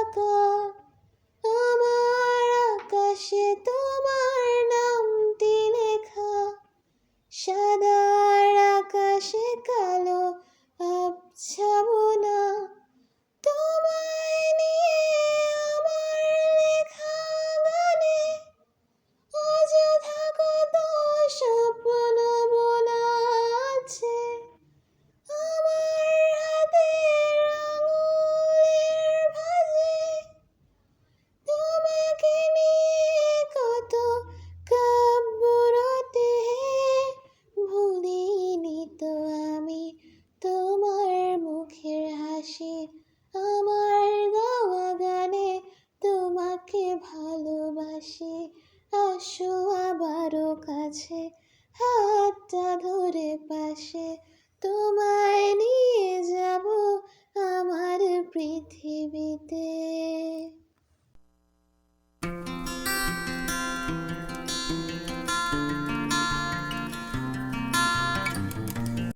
আঁকা, আমার আকাশে তোমার নামটি লেখা। সাদার আকাশে কালো আবছাবনা, তোমায় নিয়ে আমার লেখা গানে অযথা কত স্বপ্ন বোনা আছে। আমার হাতের আঙুলের ভাঁজে তোমাকে নিয়ে কত কাব্য রটে। ভুলিনি তো আমি তোমার মুখের হাসি, আমার গাওয়া গানে তোমাকে ভালোবাসি। আসো আবারও কাছে, হাতটা ধরে পাশে, তোমায় নিয়ে যাব আমার পৃথিবী।